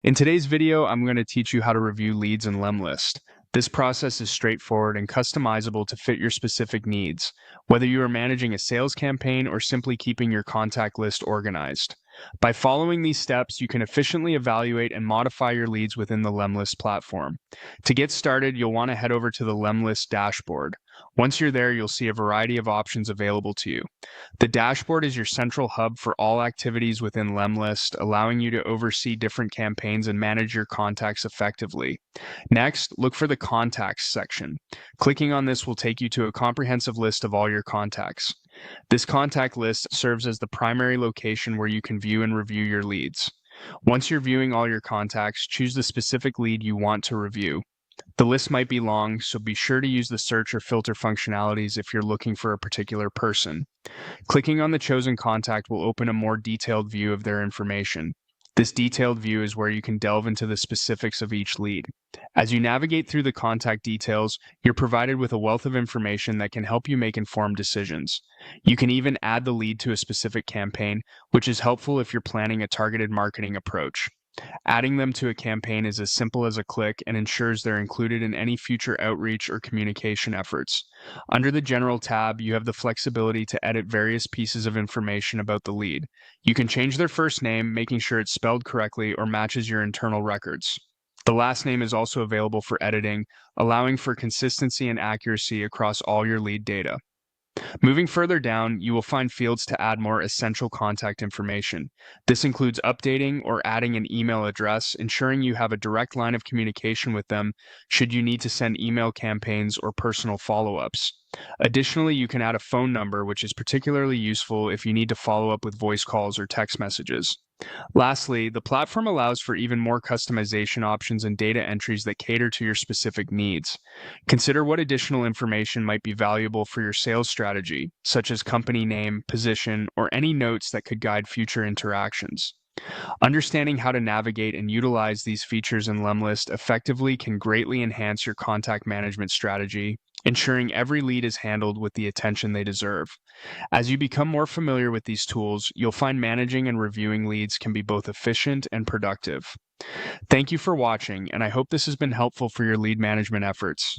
In today's video, I'm going to teach you how to review leads in Lemlist. This process is straightforward and customizable to fit your specific needs, whether you are managing a sales campaign or simply keeping your contact list organized. By following these steps, you can efficiently evaluate and modify your leads within the Lemlist platform. To get started, you'll want to head over to the Lemlist dashboard. Once you're there, you'll see a variety of options available to you. The dashboard is your central hub for all activities within Lemlist, allowing you to oversee different campaigns and manage your contacts effectively. Next, look for the Contacts section. Clicking on this will take you to a comprehensive list of all your contacts. This contact list serves as the primary location where you can view and review your leads. Once you're viewing all your contacts, choose the specific lead you want to review. The list might be long, so be sure to use the search or filter functionalities if you're looking for a particular person. Clicking on the chosen contact will open a more detailed view of their information. This detailed view is where you can delve into the specifics of each lead. As you navigate through the contact details, you're provided with a wealth of information that can help you make informed decisions. You can even add the lead to a specific campaign, which is helpful if you're planning a targeted marketing approach. Adding them to a campaign is as simple as a click and ensures they're included in any future outreach or communication efforts. Under the General tab, you have the flexibility to edit various pieces of information about the lead. You can change their first name, making sure it's spelled correctly or matches your internal records. The last name is also available for editing, allowing for consistency and accuracy across all your lead data. Moving further down, you will find fields to add more essential contact information. This includes updating or adding an email address, ensuring you have a direct line of communication with them should you need to send email campaigns or personal follow-ups. Additionally, you can add a phone number, which is particularly useful if you need to follow up with voice calls or text messages. Lastly, the platform allows for even more customization options and data entries that cater to your specific needs. Consider what additional information might be valuable for your sales strategy, such as company name, position, or any notes that could guide future interactions. Understanding how to navigate and utilize these features in Lemlist effectively can greatly enhance your contact management strategy, ensuring every lead is handled with the attention they deserve. As you become more familiar with these tools, you'll find managing and reviewing leads can be both efficient and productive. Thank you for watching, and I hope this has been helpful for your lead management efforts.